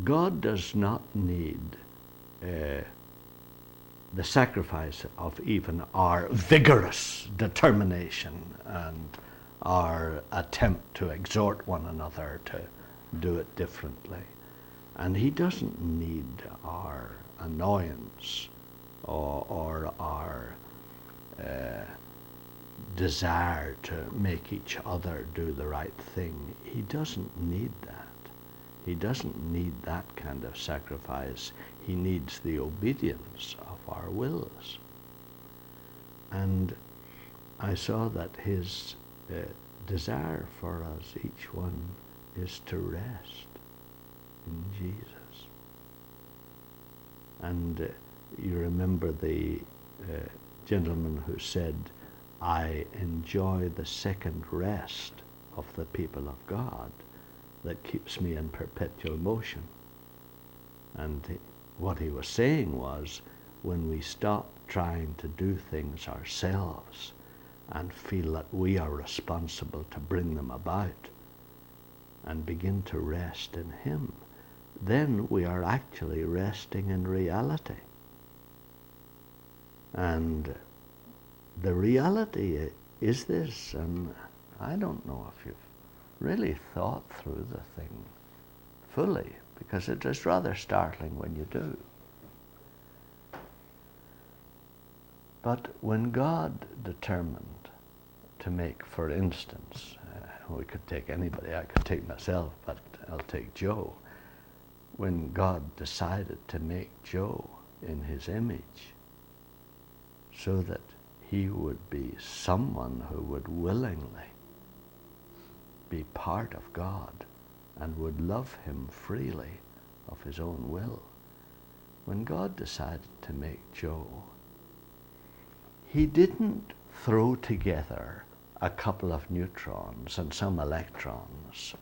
God does not need the sacrifice of even our vigorous determination and our attempt to exhort one another to do it differently. And he doesn't need our annoyance or our desire to make each other do the right thing. He doesn't need that. He doesn't need that kind of sacrifice. He needs the obedience of our wills. And I saw that his desire for us, each one, is to rest in Jesus. And you remember the gentleman who said, I enjoy the second rest of the people of God that keeps me in perpetual motion. And what he was saying was, when we stop trying to do things ourselves and feel that we are responsible to bring them about and begin to rest in him, then we are actually resting in reality. And the reality is this, and I don't know if you've really thought through the thing fully, because it is rather startling when you do. But when God determined to make, for instance, we could take anybody, I could take myself, but I'll take Joe. When God decided to make Joe in his image, so that he would be someone who would willingly be part of God and would love him freely of his own will. When God decided to make Joe, he didn't throw together a couple of neutrons and some electrons,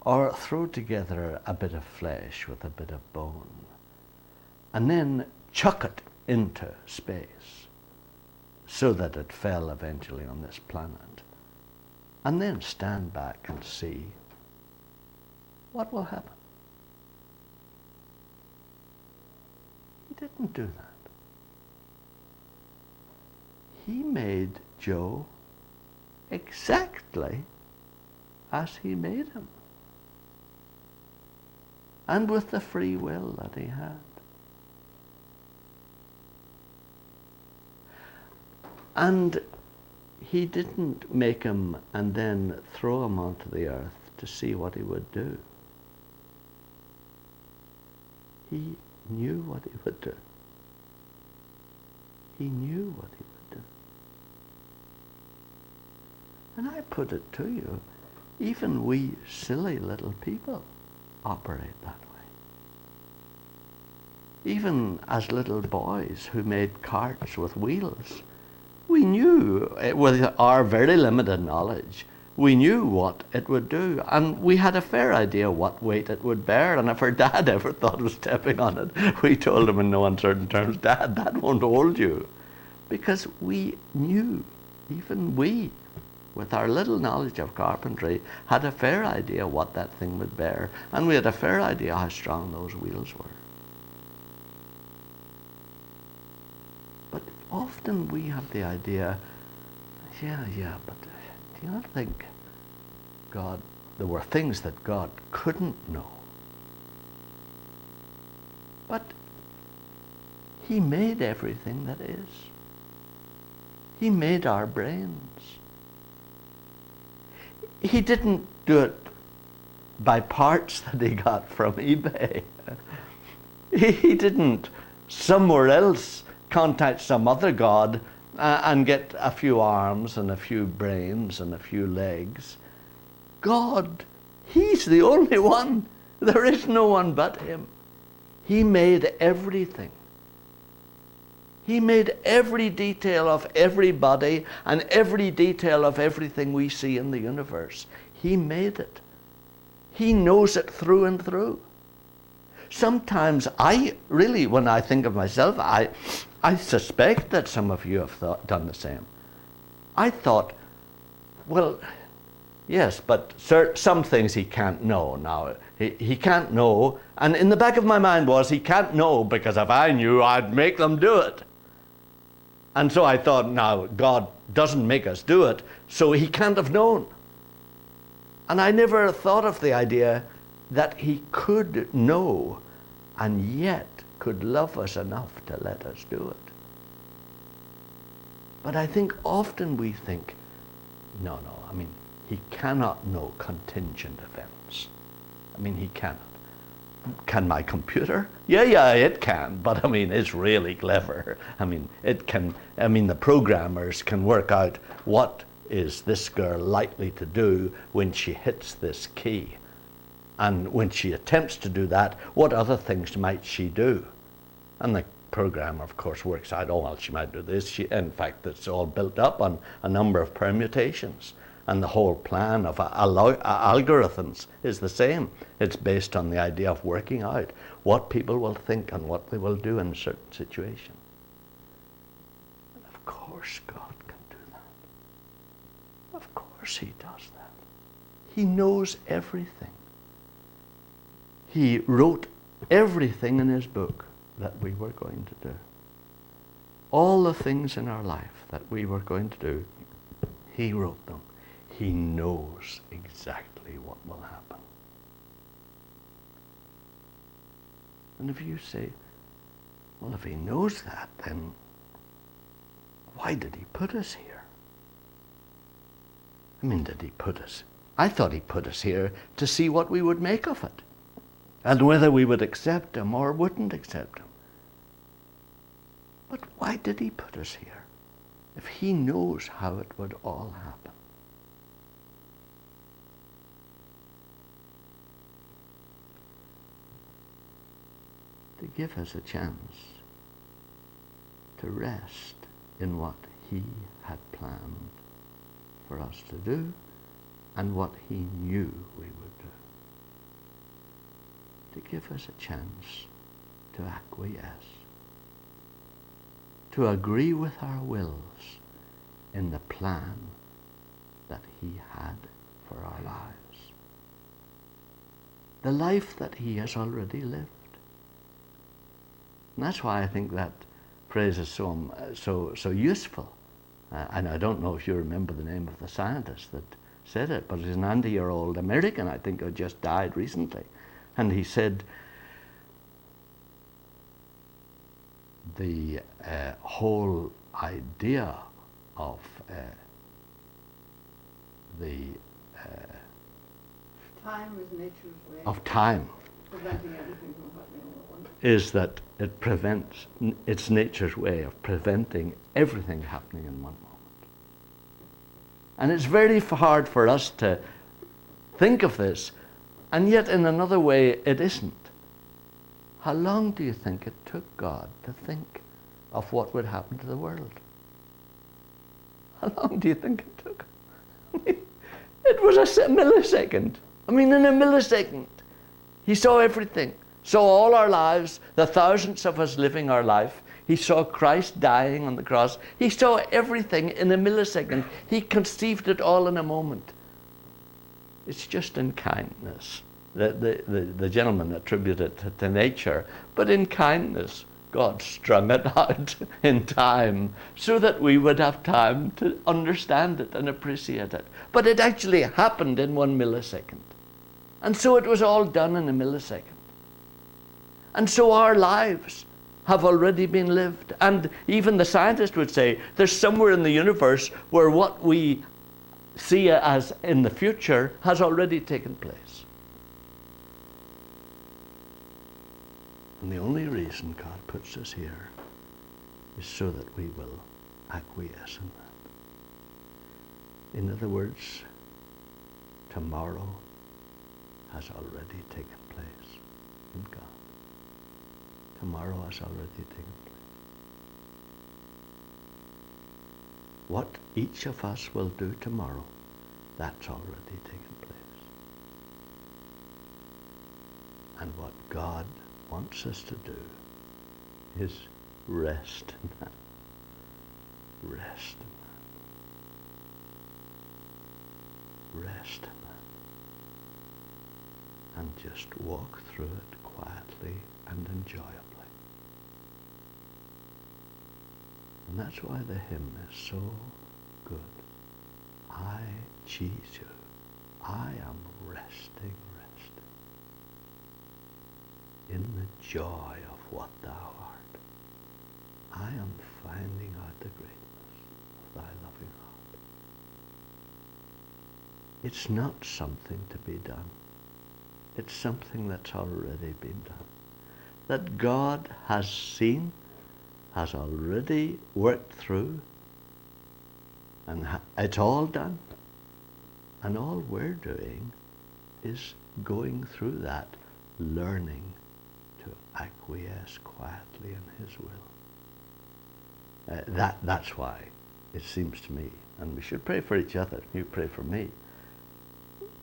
or throw together a bit of flesh with a bit of bone, and then chuck it into space so that it fell eventually on this planet, and then stand back and see what will happen. He didn't do that. He made Joe exactly as he made him, and with the free will that he had. And he didn't make him and then throw him onto the earth to see what he would do. He knew what he would do. He knew what he would do. And I put it to you, even we silly little people operate that way. Even as little boys who made carts with wheels, we knew, with our very limited knowledge, we knew what it would do, and we had a fair idea what weight it would bear. And if our dad ever thought of stepping on it, we told him in no uncertain terms, Dad, that won't hold you. Because we knew, even we, with our little knowledge of carpentry, had a fair idea what that thing would bear, and we had a fair idea how strong those wheels were. But often we have the idea, but do you not think God, there were things that God couldn't know? But he made everything that is. He made our brains. He didn't do it by parts that he got from eBay. He didn't somewhere else contact some other god and get a few arms and a few brains and a few legs. God, he's the only one. There is no one but him. He made everything. He made every detail of everybody and every detail of everything we see in the universe. He made it. He knows it through and through. Sometimes when I think of myself, I suspect that some of you have done the same. I thought, well, Yes, but some things he can't know now. He can't know, and in the back of my mind was, he can't know because if I knew, I'd make them do it. And so I thought, now, God doesn't make us do it, so he can't have known. And I never thought of the idea that he could know and yet could love us enough to let us do it. But I think often we think, no, I mean, he cannot know contingent events. I mean, he cannot. Can my computer? Yeah, it can, but I mean, it's really clever. I mean, the programmers can work out what is this girl likely to do when she hits this key. And when she attempts to do that, what other things might she do? And the programmer, of course, works out, oh, well, she might do this. In fact, it's all built up on a number of permutations. And the whole plan of algorithms is the same. It's based on the idea of working out what people will think and what they will do in a certain situation. Of course God can do that. Of course he does that. He knows everything. He wrote everything in his book that we were going to do. All the things in our life that we were going to do, he wrote them. He knows exactly what will happen. And if you say, well, if he knows that, then why did he put us here? I mean, did he put us? I thought he put us here to see what we would make of it, and whether we would accept him or wouldn't accept him. But why did he put us here if he knows how it would all happen? To give us a chance to rest in what he had planned for us to do and what he knew we would do. To give us a chance to acquiesce, to agree with our wills in the plan that he had for our lives. The life that he has already lived. And that's why I think that phrase is so useful. And I don't know if you remember the name of the scientist that said it, but he's an 90-year-old American, I think, who just died recently. And he said, the whole idea of time is nature's way of time preventing everything from happening all at once. Is that it prevents, it's nature's way of preventing everything happening in one moment. And it's very hard for us to think of this, and yet in another way it isn't. How long do you think it took God to think of what would happen to the world? How long do you think it took? I mean, it was a millisecond. I mean, in a millisecond, he saw everything. Saw all our lives, the thousands of us living our life. He saw Christ dying on the cross. He saw everything in a millisecond. He conceived it all in a moment. It's just in kindness. The gentleman attributed it to nature, but in kindness, God strung it out in time so that we would have time to understand it and appreciate it. But it actually happened in 1 millisecond. And so it was all done in a millisecond. And so our lives have already been lived. And even the scientist would say there's somewhere in the universe where what we see as in the future has already taken place. And the only reason God puts us here is so that we will acquiesce in that. In other words, tomorrow has already taken place in God. Tomorrow has already taken place. What each of us will do tomorrow, that's already taken place. And what God wants us to do is rest in that. Rest in rest in that. And just walk through it quietly and enjoyably. And that's why the hymn is so good. I, Jesus, I am resting in the joy of what thou art. I am finding out the greatness of thy loving heart. It's not something to be done. It's something that's already been done. That God has seen, has already worked through, and it's all done. And all we're doing is going through that, learning to acquiesce quietly in his will. That's why it seems to me, and we should pray for each other. You pray for me.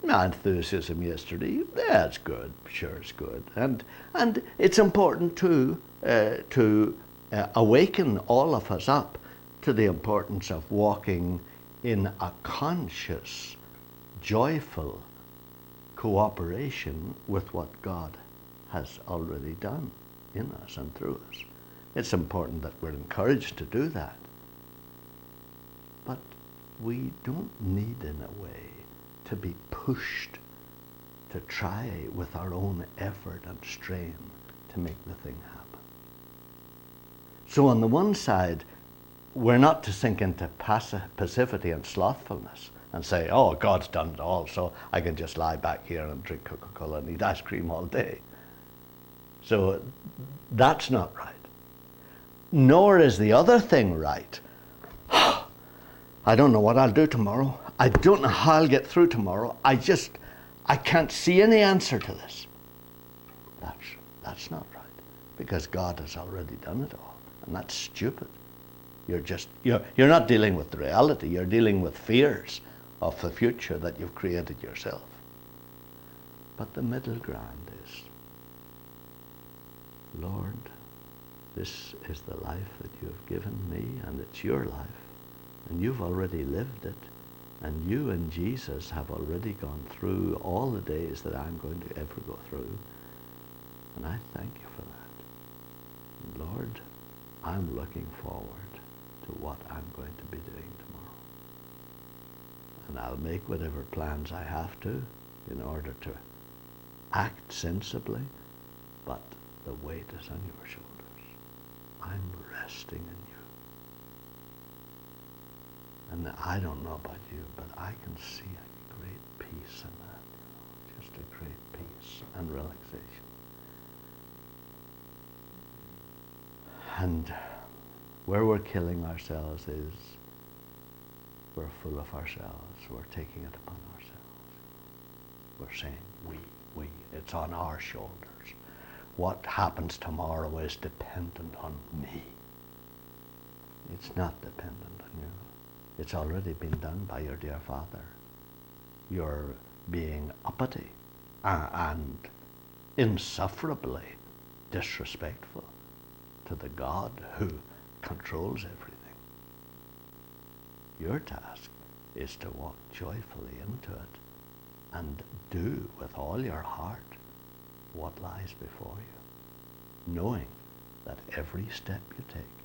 My enthusiasm yesterday, yeah, it's good. Sure, it's good, and it's important too to awaken all of us up to the importance of walking in a conscious, joyful cooperation with what God has already done in us and through us. It's important that we're encouraged to do that. But we don't need, in a way, to be pushed to try with our own effort and strain to make the thing happen. So on the one side, we're not to sink into passivity and slothfulness and say, oh, God's done it all, so I can just lie back here and drink Coca-Cola and eat ice cream all day. So that's not right. Nor is the other thing right. I don't know what I'll do tomorrow. I don't know how I'll get through tomorrow. I can't see any answer to this. That's not right, because God has already done it all, and that's stupid. You're not dealing with the reality. You're dealing with fears of the future that you've created yourself. But the middle ground is, Lord, this is the life that you have given me, and it's your life, and you've already lived it, and you and Jesus have already gone through all the days that I'm going to ever go through, and I thank you for that. And Lord, I'm looking forward to what I'm going to be doing tomorrow. And I'll make whatever plans I have to in order to act sensibly, but the weight is on your shoulders. I'm resting in you. And I don't know about you, but I can see a great peace in that, just a great peace and relaxation. And where we're killing ourselves is we're full of ourselves. We're taking it upon ourselves. We're saying we. It's on our shoulders. What happens tomorrow is dependent on me. It's not dependent on you. It's already been done by your dear Father. You're being uppity and insufferably disrespectful to the God who controls everything. Your task is to walk joyfully into it and do with all your heart what lies before you, knowing that every step you take,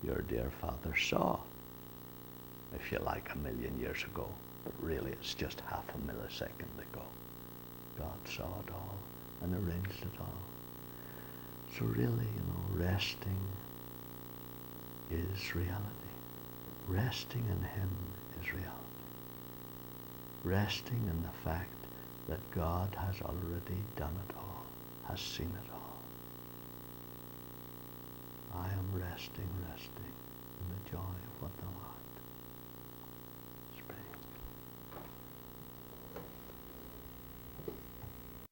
your dear Father saw, if you like, 1,000,000 years ago, but really it's just half a millisecond ago. God saw it all and arranged it all. So really, resting is reality. Resting in him is reality. Resting in the fact that God has already done it all, has seen it all. I am resting in the joy